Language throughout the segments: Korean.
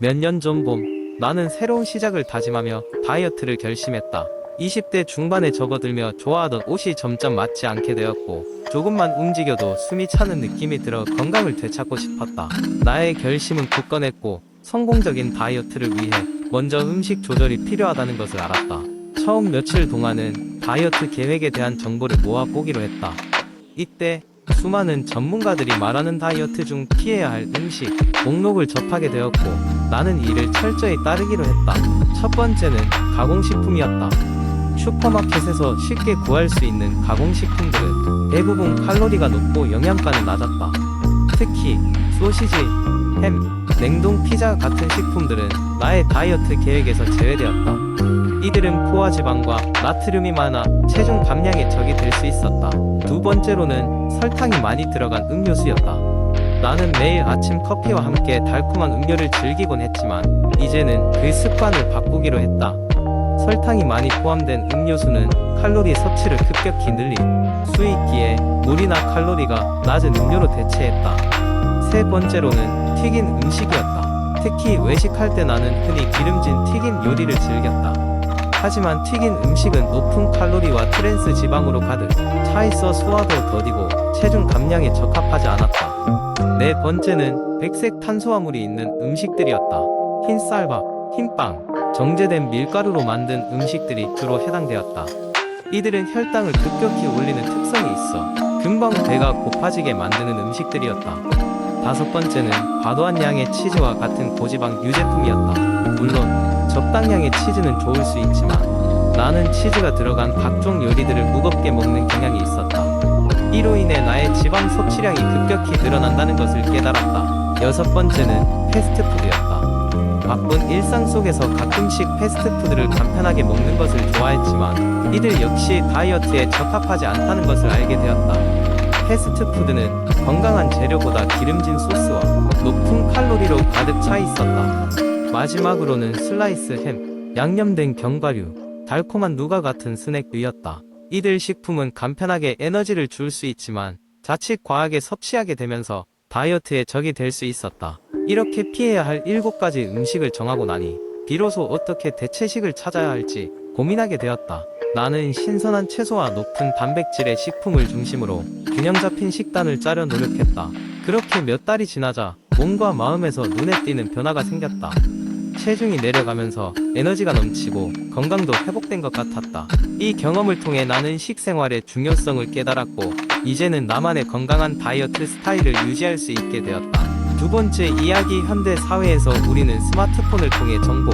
몇 년 전 봄, 나는 새로운 시작을 다짐하며 다이어트를 결심했다. 20대 중반에 접어들며 좋아하던 옷이 점점 맞지 않게 되었고, 조금만 움직여도 숨이 차는 느낌이 들어 건강을 되찾고 싶었다. 나의 결심은 굳건했고, 성공적인 다이어트를 위해 먼저 음식 조절이 필요하다는 것을 알았다. 처음 며칠 동안은 다이어트 계획에 대한 정보를 모아보기로 했다. 이때 수많은 전문가들이 말하는 다이어트 중 피해야 할 음식 목록을 접하게 되었고, 나는 이를 철저히 따르기로 했다. 첫 번째는 가공식품이었다. 슈퍼마켓에서 쉽게 구할 수 있는 가공식품들은 대부분 칼로리가 높고 영양가는 낮았다. 특히 소시지, 햄, 냉동 피자 같은 식품들은 나의 다이어트 계획에서 제외되었다. 이들은 포화지방과 나트륨이 많아 체중 감량에 적이 될 수 있었다. 두 번째로는 설탕이 많이 들어간 음료수였다. 나는 매일 아침 커피와 함께 달콤한 음료를 즐기곤 했지만, 이제는 그 습관을 바꾸기로 했다. 설탕이 많이 포함된 음료수는 칼로리 섭취를 급격히 늘릴 수 있기에 물이나 칼로리가 낮은 음료로 대체했다. 세 번째로는 튀긴 음식이었다. 특히 외식할 때 나는 흔히 기름진 튀김 요리를 즐겼다. 하지만 튀긴 음식은 높은 칼로리와 트랜스 지방으로 가득 차있어 소화도 더디고 체중 감량에 적합하지 않았다. 네 번째는 백색 탄수화물이 있는 음식들이었다. 흰 쌀밥, 흰빵, 정제된 밀가루로 만든 음식들이 주로 해당되었다. 이들은 혈당을 급격히 올리는 특성이 있어 금방 배가 고파지게 만드는 음식들이었다. 다섯 번째는 과도한 양의 치즈와 같은 고지방 유제품이었다. 물론 적당량의 치즈는 좋을 수 있지만, 나는 치즈가 들어간 각종 요리들을 무겁게 먹는 경향이 있었다. 이로 인해 나의 지방 섭취량이 급격히 늘어난다는 것을 깨달았다. 여섯 번째는 패스트푸드였다. 바쁜 일상 속에서 가끔씩 패스트푸드를 간편하게 먹는 것을 좋아했지만, 이들 역시 다이어트에 적합하지 않다는 것을 알게 되었다. 패스트푸드는 건강한 재료보다 기름진 소스와 높은 칼로리로 가득 차 있었다. 마지막으로는 슬라이스 햄, 양념된 견과류, 달콤한 누가 같은 스낵류였다. 이들 식품은 간편하게 에너지를 줄 수 있지만, 자칫 과하게 섭취하게 되면서 다이어트에 적이 될 수 있었다. 이렇게 피해야 할 7가지 음식을 정하고 나니 비로소 어떻게 대체식을 찾아야 할지 고민하게 되었다. 나는 신선한 채소와 높은 단백질의 식품을 중심으로 균형 잡힌 식단을 짜려 노력했다. 그렇게 몇 달이 지나자 몸과 마음에서 눈에 띄는 변화가 생겼다. 체중이 내려가면서 에너지가 넘치고 건강도 회복된 것 같았다. 이 경험을 통해 나는 식생활의 중요성을 깨달았고, 이제는 나만의 건강한 다이어트 스타일을 유지할 수 있게 되었다. 두 번째 이야기, 현대 사회에서 우리는 스마트폰을 통해 정보,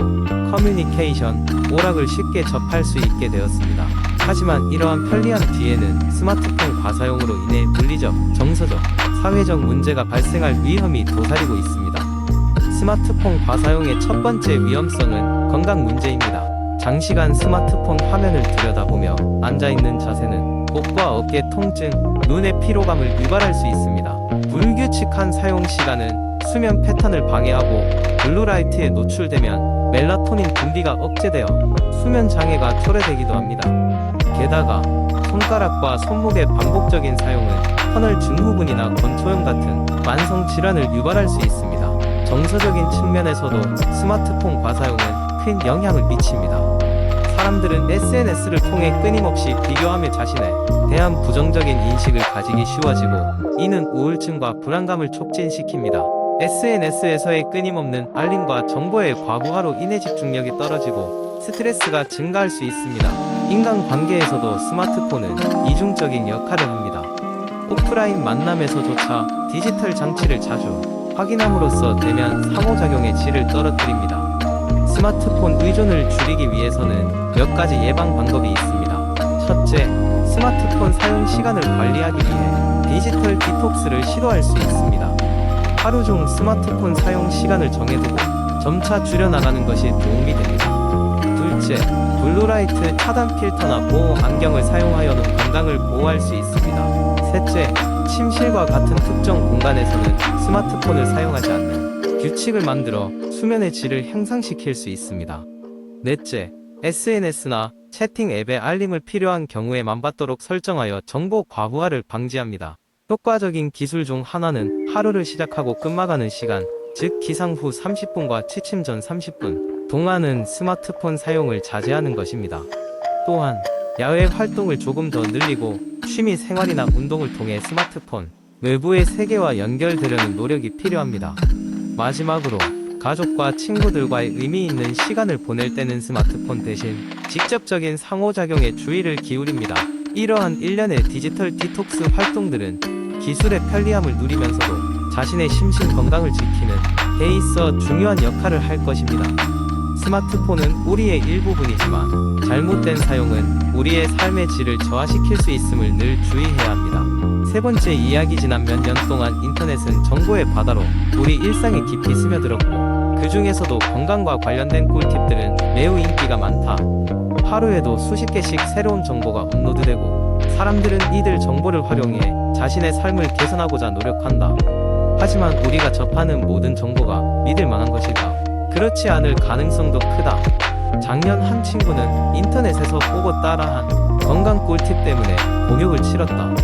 커뮤니케이션, 오락을 쉽게 접할 수 있게 되었습니다. 하지만 이러한 편리함 뒤에는 스마트폰 과사용으로 인해 물리적, 정서적, 사회적 문제가 발생할 위험이 도사리고 있습니다. 스마트폰 과사용의 첫 번째 위험성은 건강 문제입니다. 장시간 스마트폰 화면을 들여다보며 앉아있는 자세는 목과 어깨 통증, 눈의 피로감을 유발할 수 있습니다. 불규칙한 사용 시간은 수면 패턴을 방해하고, 블루라이트에 노출되면 멜라토닌 분비가 억제되어 수면 장애가 초래되기도 합니다. 게다가 손가락과 손목의 반복적인 사용은 터널 증후군이나 건초염 같은 만성 질환을 유발할 수 있습니다. 정서적인 측면에서도 스마트폰 과사용은 큰 영향을 미칩니다. 사람들은 SNS를 통해 끊임없이 비교하며 자신에 대한 부정적인 인식을 가지기 쉬워지고, 이는 우울증과 불안감을 촉진시킵니다. SNS에서의 끊임없는 알림과 정보의 과부하로 인해 집중력이 떨어지고 스트레스가 증가할 수 있습니다. 인간관계에서도 스마트폰은 이중적인 역할을 합니다. 오프라인 만남에서조차 디지털 장치를 자주 확인함으로써 대면 상호작용의 질을 떨어뜨립니다. 스마트폰 의존을 줄이기 위해서는 몇 가지 예방 방법이 있습니다. 첫째, 스마트폰 사용 시간을 관리하기 위해 디지털 디톡스를 시도할 수 있습니다. 하루 중 스마트폰 사용 시간을 정해두고 점차 줄여나가는 것이 도움이 됩니다. 둘째, 블루라이트 차단 필터나 보호 안경을 사용하여는 건강을 보호할 수 있습니다. 셋째, 침실과 같은 특정 공간에서는 스마트폰을 사용하지 않는 규칙을 만들어 수면의 질을 향상시킬 수 있습니다. 넷째, SNS나 채팅 앱의 알림을 필요한 경우에만 받도록 설정하여 정보 과부하를 방지합니다. 효과적인 기술 중 하나는 하루를 시작하고 끝마가는 시간, 즉 기상 후 30분과 취침 전 30분 동안은 스마트폰 사용을 자제하는 것입니다. 또한 야외 활동을 조금 더 늘리고 취미 생활이나 운동을 통해 스마트폰 외부의 세계와 연결되려는 노력이 필요합니다. 마지막으로 가족과 친구들과의 의미 있는 시간을 보낼 때는 스마트폰 대신 직접적인 상호작용에 주의를 기울입니다. 이러한 일련의 디지털 디톡스 활동들은 기술의 편리함을 누리면서도 자신의 심신 건강을 지키는 데 있어 중요한 역할을 할 것입니다. 스마트폰은 우리의 일부분이지만 잘못된 사용은 우리의 삶의 질을 저하시킬 수 있음을 늘 주의해야 합니다. 세 번째 이야기. 지난 몇 년 동안 인터넷은 정보의 바다로 우리 일상에 깊이 스며들었고 그 중에서도 건강과 관련된 꿀팁들은 매우 인기가 많다. 하루에도 수십 개씩 새로운 정보가 업로드되고 사람들은 이들 정보를 활용해 자신의 삶을 개선하고자 노력한다. 하지만 우리가 접하는 모든 정보가 믿을 만한 것일까? 그렇지 않을 가능성도 크다. 작년 한 친구는 인터넷에서 보고 따라한 건강 꿀팁 때문에 곤욕을 치렀다.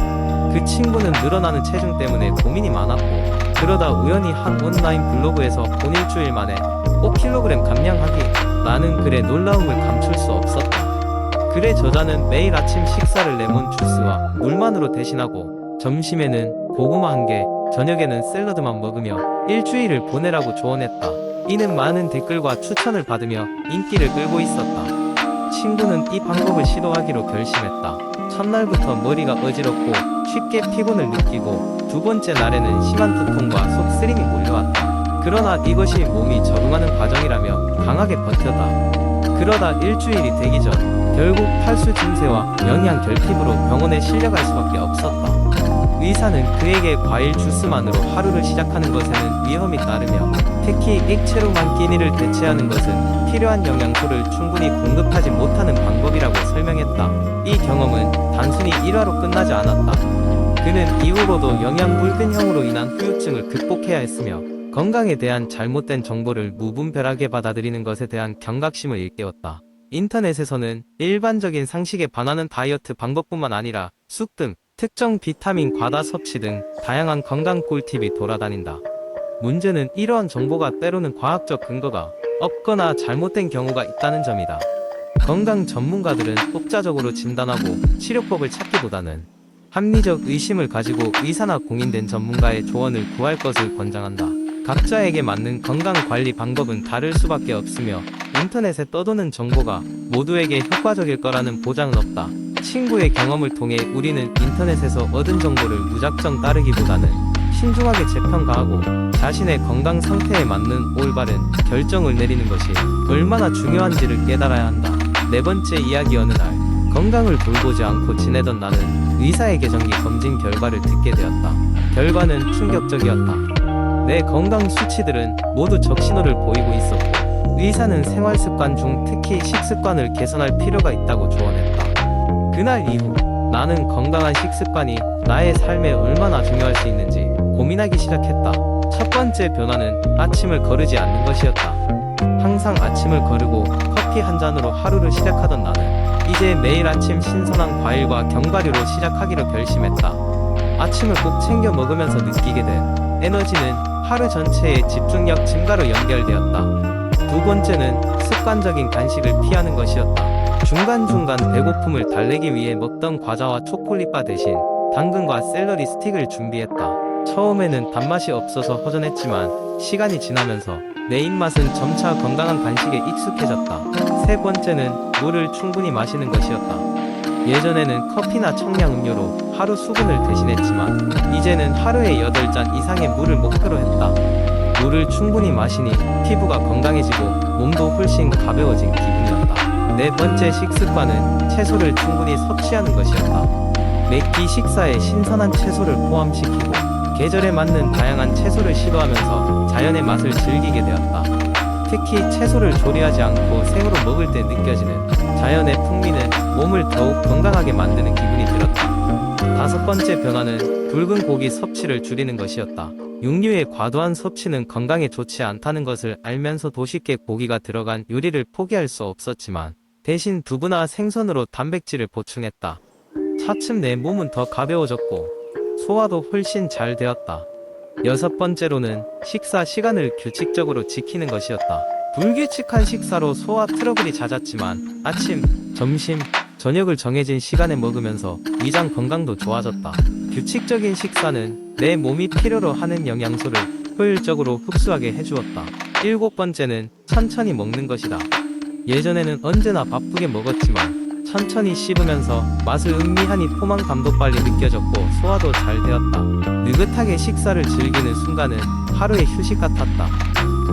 그 친구는 늘어나는 체중 때문에 고민이 많았고 그러다 우연히 한 온라인 블로그에서 본 일주일 만에 5kg 감량하기 라는 글의 놀라움을 감출 수 없었다. 글의 저자는 매일 아침 식사를 레몬 주스와 물만으로 대신하고 점심에는 고구마 1개, 저녁에는 샐러드만 먹으며 일주일을 보내라고 조언했다. 이는 많은 댓글과 추천을 받으며 인기를 끌고 있었다. 친구는 이 방법을 시도하기로 결심했다. 첫날부터 머리가 어지럽고 쉽게 피곤을 느끼고 두 번째 날에는 심한 두통과 속쓰림이 몰려왔다. 그러나 이것이 몸이 적응하는 과정이라며 강하게 버텼다. 그러다 일주일이 되기 전 결국 탈수 증세와 영양 결핍으로 병원에 실려갈 수밖에 없었다. 의사는 그에게 과일 주스만으로 하루를 시작하는 것에는 위험이 따르며 특히 액체로만 끼니를 대체하는 것은 필요한 영양소를 충분히 공급하지 못하는 방법이라고 설명했다. 이 경험은 단순히 일화로 끝나지 않았다. 그는 이후로도 영양 불균형으로 인한 후유증을 극복해야 했으며 건강에 대한 잘못된 정보를 무분별하게 받아들이는 것에 대한 경각심을 일깨웠다. 인터넷에서는 일반적인 상식에 반하는 다이어트 방법뿐만 아니라 쑥 등 특정 비타민 과다 섭취 등 다양한 건강 꿀팁이 돌아다닌다. 문제는 이러한 정보가 때로는 과학적 근거가 없거나 잘못된 경우가 있다는 점이다. 건강 전문가들은 독자적으로 진단하고 치료법을 찾기보다는 합리적 의심을 가지고 의사나 공인된 전문가의 조언을 구할 것을 권장한다. 각자에게 맞는 건강관리 방법은 다를 수밖에 없으며 인터넷에 떠도는 정보가 모두에게 효과적일 거라는 보장은 없다. 친구의 경험을 통해 우리는 인터넷에서 얻은 정보를 무작정 따르기보다는 신중하게 재평가하고 자신의 건강 상태에 맞는 올바른 결정을 내리는 것이 얼마나 중요한지를 깨달아야 한다. 네 번째 이야기. 어느 날 건강을 돌보지 않고 지내던 나는 의사에게 정기 검진 결과를 듣게 되었다. 결과는 충격적이었다. 내 건강 수치들은 모두 적신호를 보이고 있었고 의사는 생활습관 중 특히 식습관을 개선할 필요가 있다고 조언했다. 그날 이후 나는 건강한 식습관이 나의 삶에 얼마나 중요할 수 있는지 고민하기 시작했다. 첫 번째 변화는 아침을 거르지 않는 것이었다. 항상 아침을 거르고 커피 한 잔으로 하루를 시작하던 나는 이제 매일 아침 신선한 과일과 견과류로 시작하기로 결심했다. 아침을 꼭 챙겨 먹으면서 느끼게 된 에너지는 하루 전체의 집중력 증가로 연결되었다. 두 번째는 습관적인 간식을 피하는 것이었다. 중간중간 배고픔을 달래기 위해 먹던 과자와 초콜릿바 대신 당근과 샐러리 스틱을 준비했다. 처음에는 단맛이 없어서 허전했지만 시간이 지나면서 내 입맛은 점차 건강한 간식에 익숙해졌다. 세 번째는 물을 충분히 마시는 것이었다. 예전에는 커피나 청량음료로 하루 수분을 대신했지만 이제는 하루에 8잔 이상의 물을 목표로 했다. 물을 충분히 마시니 피부가 건강해지고 몸도 훨씬 가벼워진 기분이었다. 네 번째 식습관은 채소를 충분히 섭취하는 것이었다. 매끼 식사에 신선한 채소를 포함시키고 계절에 맞는 다양한 채소를 시도하면서 자연의 맛을 즐기게 되었다. 특히 채소를 조리하지 않고 생으로 먹을 때 느껴지는 자연의 풍미는 몸을 더욱 건강하게 만드는 기분이 들었다. 다섯 번째 변화는 붉은 고기 섭취를 줄이는 것이었다. 육류의 과도한 섭취는 건강에 좋지 않다는 것을 알면서도 쉽게 고기가 들어간 요리를 포기할 수 없었지만 대신 두부나 생선으로 단백질을 보충했다. 차츰 내 몸은 더 가벼워졌고 소화도 훨씬 잘 되었다. 여섯 번째로는 식사 시간을 규칙적으로 지키는 것이었다. 불규칙한 식사로 소화 트러블이 잦았지만 아침, 점심, 저녁을 정해진 시간에 먹으면서 위장 건강도 좋아졌다. 규칙적인 식사는 내 몸이 필요로 하는 영양소를 효율적으로 흡수하게 해주었다. 일곱 번째는 천천히 먹는 것이다. 예전에는 언제나 바쁘게 먹었지만 천천히 씹으면서 맛을 음미하니 포만감도 빨리 느껴졌고 소화도 잘 되었다. 느긋하게 식사를 즐기는 순간은 하루의 휴식 같았다.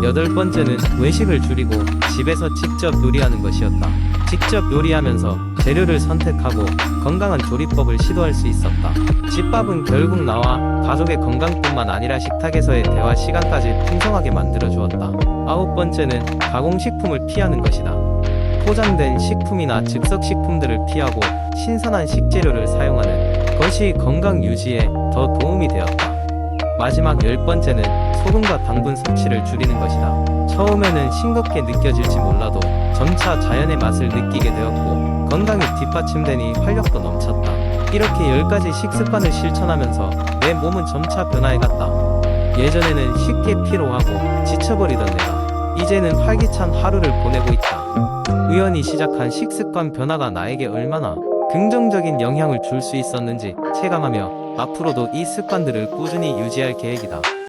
여덟 번째는 외식을 줄이고 집에서 직접 요리하는 것이었다. 직접 요리하면서 재료를 선택하고 건강한 조리법을 시도할 수 있었다. 집밥은 결국 나와 가족의 건강뿐만 아니라 식탁에서의 대화 시간까지 풍성하게 만들어 주었다. 아홉 번째는 가공식품을 피하는 것이다. 포장된 식품이나 즉석식품들을 피하고 신선한 식재료를 사용하는 것이 건강 유지에 더 도움이 되었다. 마지막 열 번째는 소금과 당분 섭취를 줄이는 것이다. 처음에는 싱겁게 느껴질지 몰라도 점차 자연의 맛을 느끼게 되었고 건강이 뒷받침되니 활력도 넘쳤다. 이렇게 10가지 식습관을 실천하면서 내 몸은 점차 변화해갔다. 예전에는 쉽게 피로하고 지쳐버리던 내가 이제는 활기찬 하루를 보내고 있다. 우연히 시작한 식습관 변화가 나에게 얼마나 긍정적인 영향을 줄 수 있었는지 체감하며 앞으로도 이 습관들을 꾸준히 유지할 계획이다.